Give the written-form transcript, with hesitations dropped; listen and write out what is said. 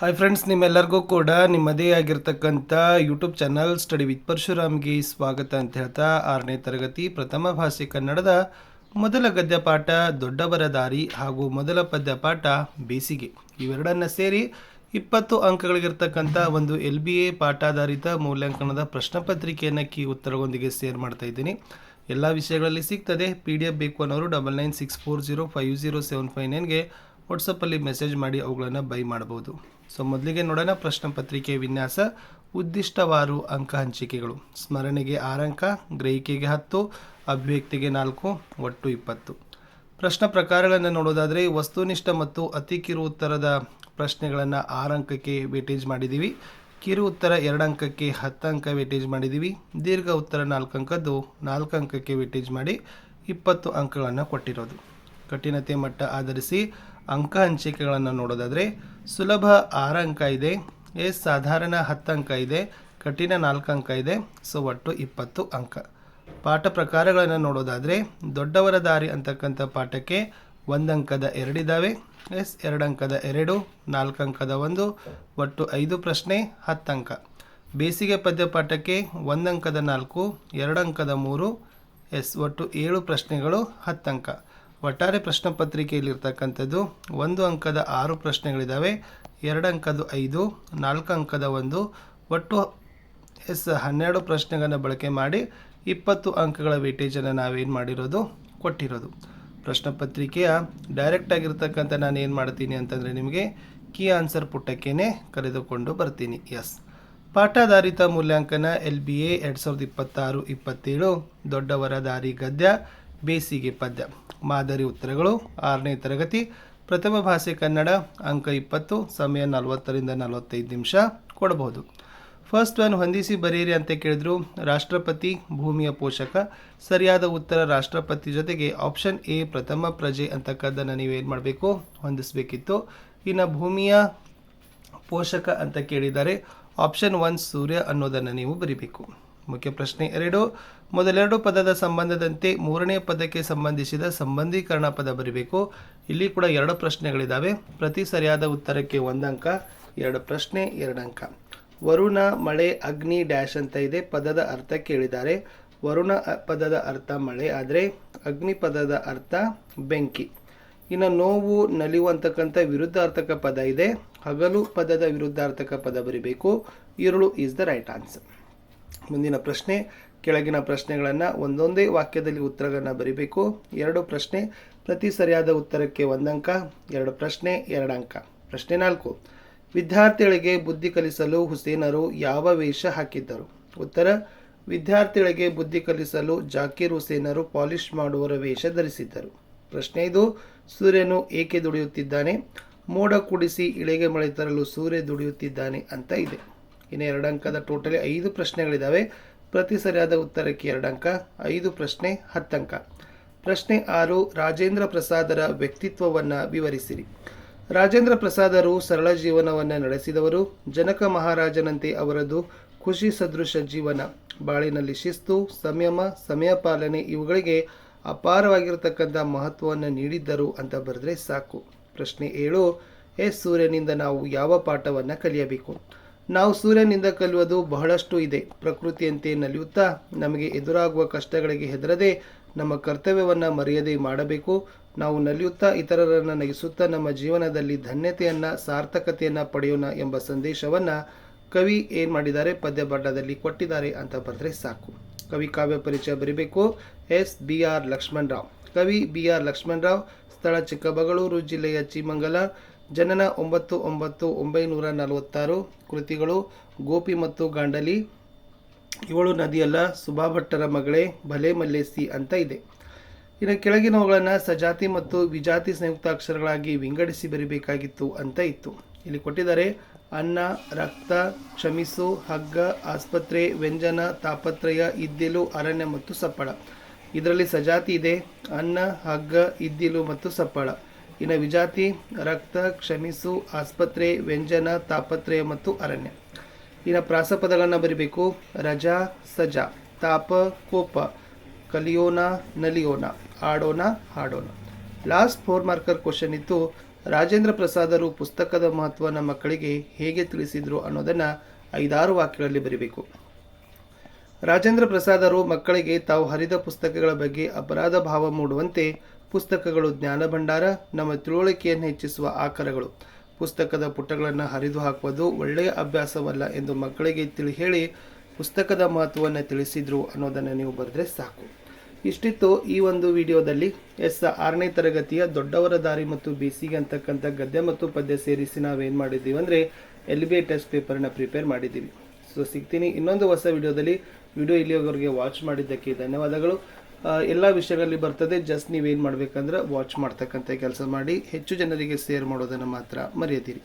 Hi friends, ನಿಮ್ಮೆಲ್ಲರಿಗೂ ಕೂಡ ನಿಮ್ಮದೇ ಆಗಿರ್ತಕ್ಕಂಥ ಯೂಟ್ಯೂಬ್ ಚಾನಲ್ ಸ್ಟಡಿ ವಿತ್ ಪರಶುರಾಮ್ಗೆ ಸ್ವಾಗತ ಅಂತ ಹೇಳ್ತಾ 6ನೇ ತರಗತಿ ಪ್ರಥಮ ಭಾಷೆ ಕನ್ನಡದ ಮೊದಲ ಗದ್ಯ ಪಾಠ ದೊಡ್ಡವರ ದಾರಿ ಹಾಗೂ ಮೊದಲ ಪದ್ಯ ಪಾಠ ಬೇಸಿಗೆ ಇವೆರಡನ್ನ ಸೇರಿ 20 ಅಂಕಗಳಿಗಿರ್ತಕ್ಕಂಥ ಒಂದು LBA ಪಾಠಾಧಾರಿತ ಮೌಲ್ಯಾಂಕನದ ಪ್ರಶ್ನೆ ಪತ್ರಿಕೆಯನ್ನು ಕೀ ಉತ್ತರಗಳೊಂದಿಗೆ ಶೇರ್ ಮಾಡ್ತಾ ಇದ್ದೀನಿ. ಎಲ್ಲ ವಿಷಯಗಳಲ್ಲಿ ಸಿಗ್ತದೆ. PDF ಬೇಕು ಅನ್ನೋರು 9964050759ಗೆ ವಾಟ್ಸಪ್ಪಲ್ಲಿ ಮೆಸೇಜ್ ಮಾಡಿ ಅವುಗಳನ್ನು ಬೈ ಮಾಡ್ಬೋದು. ಸೊ ಮೊದಲಿಗೆ ನೋಡೋಣ ಪ್ರಶ್ನೆ ಪತ್ರಿಕೆ ವಿನ್ಯಾಸ. ಉದ್ದಿಷ್ಟವಾರು ಅಂಕ ಹಂಚಿಕೆಗಳು. ಸ್ಮರಣೆಗೆ 6 ಅಂಕ, ಗ್ರಹಿಕೆಗೆ 10, ಅಭಿವ್ಯಕ್ತಿಗೆ 4, ಒಟ್ಟು 20. ಪ್ರಶ್ನೆ ಪ್ರಕಾರಗಳನ್ನು ನೋಡೋದಾದರೆ ವಸ್ತುನಿಷ್ಠ ಮತ್ತು ಅತಿ ಕಿರು ಉತ್ತರದ ಪ್ರಶ್ನೆಗಳನ್ನು 6 ಅಂಕಕ್ಕೆ ವೇಟೇಜ್ ಮಾಡಿದ್ದೀವಿ. ಕಿರು ಉತ್ತರ 2 ಅಂಕಕ್ಕೆ 10 ಅಂಕ ವೇಟೇಜ್ ಮಾಡಿದ್ದೀವಿ. ದೀರ್ಘ ಉತ್ತರ 4 ಅಂಕದ್ದು 4 ಅಂಕಕ್ಕೆ ವೇಟೇಜ್ ಮಾಡಿ 20 ಅಂಕಗಳನ್ನು ಕೊಟ್ಟಿರೋದು. ಕಠಿಣತೆ ಮಟ್ಟ ಆಧರಿಸಿ ಅಂಕ ಹಂಚಿಕೆಗಳನ್ನು ನೋಡೋದಾದರೆ ಸುಲಭ 6 ಅಂಕ ಇದೆ, ಸಾಧಾರಣ 10 ಅಂಕ ಇದೆ, ಕಠಿಣ 4 ಅಂಕ ಇದೆ. ಸೊ ಒಟ್ಟು 20 ಅಂಕ. ಪಾಠ ಪ್ರಕಾರಗಳನ್ನು ನೋಡೋದಾದರೆ ದೊಡ್ಡವರ ದಾರಿ ಅಂತಕ್ಕಂಥ ಪಾಠಕ್ಕೆ 1 ಅಂಕದ 2 ಇದ್ದಾವೆ, 2 ಅಂಕದ 2, 4 ಅಂಕದ 1, ಒಟ್ಟು 5 ಪ್ರಶ್ನೆ 10 ಅಂಕ. ಬೇಸಿಗೆ ಪದ್ಯ ಪಾಠಕ್ಕೆ 1 ಅಂಕದ 4, 2 ಅಂಕದ 3, ಒಟ್ಟು 7 ಪ್ರಶ್ನೆಗಳು 10 ಅಂಕ. ಒಟ್ಟಾರೆ ಪ್ರಶ್ನೆ ಪತ್ರಿಕೆಯಲ್ಲಿರ್ತಕ್ಕಂಥದ್ದು 1 ಅಂಕದ 6 ಪ್ರಶ್ನೆಗಳಿದ್ದಾವೆ, 2 ಅಂಕದ 5, 4 ಅಂಕದ 1, ಒಟ್ಟು 12 ಪ್ರಶ್ನೆಗಳನ್ನು ಬಳಕೆ ಮಾಡಿ 20 ಅಂಕಗಳ ವೇಟೇಜನ್ನು ನಾವೇನು ಮಾಡಿರೋದು ಕೊಟ್ಟಿರೋದು. ಪ್ರಶ್ನೆ ಪತ್ರಿಕೆಯ ಡೈರೆಕ್ಟ್ ಆಗಿರ್ತಕ್ಕಂಥ ನಾನು ಏನು ಮಾಡ್ತೀನಿ ಅಂತಂದರೆ ನಿಮಗೆ ಕೀ ಆನ್ಸರ್ ಪುಟಕ್ಕೇ ಕರೆದುಕೊಂಡು ಬರ್ತೀನಿ. ಪಾಠಾಧಾರಿತ ಮೂಲ್ಯಾಂಕನ LBA 2026-27 ದೊಡ್ಡವರ ದಾರಿ ಗದ್ಯ ಬೇಸಿಗೆ ಪದ್ಯ. ಮಾದರಿ ಉತ್ತರಗಳು 6ನೇ ತರಗತಿ ಪ್ರಥಮ ಭಾಷೆ ಕನ್ನಡ, ಅಂಕ 20, ಸಮಯ 40ರಿಂದ 45 ನಿಮಿಷ ಕೊಡಬಹುದು. ಫಸ್ಟ್ ಒನ್ ಹೊಂದಿಸಿ ಬರೆಯಿರಿ ಅಂತ ಕೇಳಿದ್ರು. ರಾಷ್ಟ್ರಪತಿ ಭೂಮಿಯ ಪೋಷಕ. ಸರಿಯಾದ ಉತ್ತರ ರಾಷ್ಟ್ರಪತಿ ಜೊತೆಗೆ ಆಪ್ಷನ್ ಎ ಪ್ರಥಮ ಪ್ರಜೆ ಅಂತಕ್ಕದ್ದನ್ನು ನೀವೇನು ಮಾಡಬೇಕು ಹೊಂದಿಸಬೇಕಿತ್ತು. ಇನ್ನು ಭೂಮಿಯ ಪೋಷಕ ಅಂತ ಕೇಳಿದ್ದಾರೆ, ಆಪ್ಷನ್ 1 ಸೂರ್ಯ ಅನ್ನೋದನ್ನು ನೀವು ಬರಿಬೇಕು. ಮುಖ್ಯ ಪ್ರಶ್ನೆ 2, ಮೊದಲೆರಡು ಪದದ ಸಂಬಂಧದಂತೆ 3ನೇ ಪದಕ್ಕೆ ಸಂಬಂಧಿಸಿದ ಸಂಬಂಧೀಕರಣ ಪದ ಬರಿಬೇಕು. ಇಲ್ಲಿ ಕೂಡ 2 ಪ್ರಶ್ನೆಗಳಿದ್ದಾವೆ. ಪ್ರತಿ ಸರಿಯಾದ ಉತ್ತರಕ್ಕೆ 1 ಅಂಕ, 2 ಪ್ರಶ್ನೆ 2 ಅಂಕ. ವರುಣ, ಮಳೆ, ಅಗ್ನಿ ಡ್ಯಾಶ್ ಅಂತ ಇದೆ. ಪದದ ಅರ್ಥ ಕೇಳಿದ್ದಾರೆ. ವರುಣ ಪದದ ಅರ್ಥ ಮಳೆ ಆದರೆ ಅಗ್ನಿ ಪದದ ಅರ್ಥ ಬೆಂಕಿ. ಇನ್ನು ನೋವು, ನಲಿವು ಅಂತಕ್ಕಂಥ ವಿರುದ್ಧಾರ್ಥಕ ಪದ ಇದೆ. ಹಗಲು ಪದದ ವಿರುದ್ಧಾರ್ಥಕ ಪದ ಬರಿಬೇಕು. ಇರುಳು ಈಸ್ ದ ರೈಟ್ ಆನ್ಸರ್. ಮುಂದಿನ ಪ್ರಶ್ನೆ, ಕೆಳಗಿನ ಪ್ರಶ್ನೆಗಳನ್ನು ಒಂದೊಂದೇ ವಾಕ್ಯದಲ್ಲಿ ಉತ್ತರಗಳನ್ನು ಬರಿಬೇಕು. 2 ಪ್ರಶ್ನೆ, ಪ್ರತಿ ಸರಿಯಾದ ಉತ್ತರಕ್ಕೆ 1 ಅಂಕ, 2 ಪ್ರಶ್ನೆ 2 ಅಂಕ. ಪ್ರಶ್ನೆ 4, ವಿದ್ಯಾರ್ಥಿಗಳಿಗೆ ಬುದ್ಧಿ ಕಲಿಸಲು ಹುಸೇನರು ಯಾವ ವೇಷ ಹಾಕಿದ್ದರು? ಉತ್ತರ, ವಿದ್ಯಾರ್ಥಿಗಳಿಗೆ ಬುದ್ಧಿ ಕಲಿಸಲು ಜಾಕೀರ್ ಹುಸೇನರು ಪಾಲಿಶ್ ಮಾಡುವವರ ವೇಷ ಧರಿಸಿದ್ದರು. ಪ್ರಶ್ನೆ 5, ಸೂರ್ಯನು ಏಕೆ ದುಡಿಯುತ್ತಿದ್ದಾನೆ? ಮೋಡ ಕೂಡಿಸಿ ಇಳೆಗೆ ಮಳೆ ತರಲು ಸೂರ್ಯ ದುಡಿಯುತ್ತಿದ್ದಾನೆ ಅಂತ ಇದೆ. ಇನ್ನು 2 ಅಂಕದ ಟೋಟಲಿ 5 ಪ್ರಶ್ನೆಗಳಿದ್ದಾವೆ. ಪ್ರತಿ ಸರಿಯಾದ ಉತ್ತರಕ್ಕೆ 2 ಅಂಕ, 5 ಪ್ರಶ್ನೆ 10 ಅಂಕ. ಪ್ರಶ್ನೆ 6, ರಾಜೇಂದ್ರ ಪ್ರಸಾದರ ವ್ಯಕ್ತಿತ್ವವನ್ನು ವಿವರಿಸಿರಿ. ರಾಜೇಂದ್ರ ಪ್ರಸಾದರು ಸರಳ ಜೀವನವನ್ನು ನಡೆಸಿದವರು. ಜನಕ ಮಹಾರಾಜನಂತೆ ಅವರದು ಖುಷಿ ಸದೃಶ ಜೀವನ. ಬಾಳಿನಲ್ಲಿ ಶಿಸ್ತು, ಸಂಯಮ, ಸಮಯ ಪಾಲನೆ ಇವುಗಳಿಗೆ ಅಪಾರವಾಗಿರತಕ್ಕಂಥ ಮಹತ್ವವನ್ನು ನೀಡಿದ್ದರು ಅಂತ ಬರೆದ್ರೆ ಸಾಕು. ಪ್ರಶ್ನೆ 7, ಸೂರ್ಯನಿಂದ ನಾವು ಯಾವ ಪಾಠವನ್ನು ಕಲಿಯಬೇಕು? ನಾವು ಸೂರ್ಯನಿಂದ ಕಲಿಯುವುದು ಬಹಳಷ್ಟು ಇದೆ. ಪ್ರಕೃತಿಯಂತೆ ನಲಿಯುತ್ತಾ ನಮಗೆ ಎದುರಾಗುವ ಕಷ್ಟಗಳಿಗೆ ಹೆದರದೆ ನಮ್ಮ ಕರ್ತವ್ಯವನ್ನು ಮರೆಯದೆ ಮಾಡಬೇಕು. ನಾವು ನಲಿಯುತ್ತಾ ಇತರರನ್ನು ನಗಿಸುತ್ತಾ ನಮ್ಮ ಜೀವನದಲ್ಲಿ ಧನ್ಯತೆಯನ್ನು, ಸಾರ್ಥಕತೆಯನ್ನು ಪಡೆಯೋಣ ಎಂಬ ಸಂದೇಶವನ್ನು ಕವಿ ಏನು ಮಾಡಿದ್ದಾರೆ ಪದ್ಯ ಬಣ್ಣದಲ್ಲಿ ಕೊಟ್ಟಿದ್ದಾರೆ ಅಂತ ಬರೆದ್ರೆ ಸಾಕು. ಕವಿ ಕಾವ್ಯ ಪರಿಚಯ ಬರೀಬೇಕು. BR ಲಕ್ಷ್ಮಣರಾವ್. ಕವಿ BR ಲಕ್ಷ್ಮಣರಾವ್. ಸ್ಥಳ ಚಿಕ್ಕಮಗಳೂರು ಜಿಲ್ಲೆಯ ಚೀಮಂಗಲ. ಜನನ 9/9/1946. ಕೃತಿಗಳು ಗೋಪಿ ಮತ್ತು ಗಾಂಡಲಿ, ಇವಳು ನದಿಯಲ್ಲ, ಸುಭಾಭಟ್ಟರ ಮಗಳೇ, ಭಲೆ ಮಲ್ಲೇಸಿ ಅಂತ ಇದೆ. ಇನ್ನು ಕೆಳಗಿನವುಗಳನ್ನು ಸಜಾತಿ ಮತ್ತು ವಿಜಾತಿ ಸಂಯುಕ್ತಾಕ್ಷರಗಳಾಗಿ ವಿಂಗಡಿಸಿ ಬರಿಬೇಕಾಗಿತ್ತು ಅಂತ ಇತ್ತು. ಇಲ್ಲಿ ಕೊಟ್ಟಿದ್ದಾರೆ ಅನ್ನ, ರಕ್ತ, ಕ್ಷಮಿಸು, ಹಗ್ಗ, ಆಸ್ಪತ್ರೆ, ವ್ಯಂಜನ, ತಾಪತ್ರಯ, ಇದ್ದಿಲು, ಅರಣ್ಯ ಮತ್ತು ಸಪ್ಪಳ. ಇದರಲ್ಲಿ ಸಜಾತಿ ಇದೆ ಅನ್ನ, ಹಗ್ಗ, ಇದ್ದಿಲು ಮತ್ತು ಸಪ್ಪಳ. ಇನ್ನು ವಿಜಾತಿ ರಕ್ತ, ಕ್ಷಮಿಸು, ಆಸ್ಪತ್ರೆ, ವ್ಯಂಜನ, ತಾಪತ್ರಯ ಮತ್ತು ಅರಣ್ಯ. ಇನ್ನು ಪ್ರಾಸಪದಗಳನ್ನು ಬರಿಬೇಕು. ರಜಾ, ಸಜಾ, ತಾಪ, ಕೋಪ, ಕಲಿಯೋಣ, ನಲಿಯೋಣ, ಆಡೋಣ, ಹಾಡೋಣ. ಲಾಸ್ಟ್ 4 ಮಾರ್ಕರ್ ಕ್ವಶನ್ ಇತ್ತು. ರಾಜೇಂದ್ರ ಪ್ರಸಾದರು ಪುಸ್ತಕದ ಮಹತ್ವನ ಮಕ್ಕಳಿಗೆ ಹೇಗೆ ತಿಳಿಸಿದರು ಅನ್ನೋದನ್ನು 5-6 ವಾಕ್ಯಗಳಲ್ಲಿ ಬರೀಬೇಕು. ರಾಜೇಂದ್ರ ಪ್ರಸಾದರು ಮಕ್ಕಳಿಗೆ ತಾವು ಹರಿದ ಪುಸ್ತಕಗಳ ಬಗ್ಗೆ ಅಪರಾಧ ಭಾವ ಮೂಡುವಂತೆ, ಪುಸ್ತಕಗಳು ಜ್ಞಾನ ಭಂಡಾರ, ನಮ್ಮ ತಿಳುವಳಿಕೆಯನ್ನು ಹೆಚ್ಚಿಸುವ ಆಕರಗಳು, ಪುಸ್ತಕದ ಪುಟಗಳನ್ನು ಹರಿದು ಹಾಕುವುದು ಒಳ್ಳೆಯ ಅಭ್ಯಾಸವಲ್ಲ ಎಂದು ಮಕ್ಕಳಿಗೆ ಹೇಳಿ ಪುಸ್ತಕದ ಮಹತ್ವವನ್ನು ತಿಳಿಸಿದರು ಅನ್ನೋದನ್ನು ನೀವು ಬರೆದ್ರೆ ಸಾಕು. ಇಷ್ಟಿತ್ತು ಈ ಒಂದು ವಿಡಿಯೋದಲ್ಲಿ. 6ನೇ ತರಗತಿಯ ದೊಡ್ಡವರ ದಾರಿ ಮತ್ತು ಬೇಸಿಗೆ ಅಂತಕ್ಕಂಥ ಗದ್ಯ ಮತ್ತು ಪದ್ಯ ಸೇರಿಸಿ ನಾವೇನು ಮಾಡಿದ್ದೀವಿ ಅಂದರೆ LBI ಟೆಸ್ಟ್ ಪೇಪರ್ನ ಪ್ರಿಪೇರ್ ಮಾಡಿದ್ದೀವಿ. ಸೊ ಸಿಗ್ತೀನಿ ಇನ್ನೊಂದು ಹೊಸ ವಿಡಿಯೋದಲ್ಲಿ. ವಿಡಿಯೋ ಇಲ್ಲಿಯವರೆಗೆ ವಾಚ್ ಮಾಡಿದ್ದಕ್ಕೆ ಧನ್ಯವಾದಗಳು. ಎಲ್ಲ ವಿಷಯಗಳಲ್ಲಿ ಬರ್ತದೆ, ಜಸ್ಟ್ ನೀವೇನು ಮಾಡಬೇಕಂದ್ರೆ ವಾಚ್ ಮಾಡ್ತಕ್ಕಂಥ ಕೆಲಸ ಮಾಡಿ, ಹೆಚ್ಚು ಜನರಿಗೆ ಶೇರ್ ಮಾಡೋದನ್ನು ಮಾತ್ರ ಮರೆಯದಿರಿ.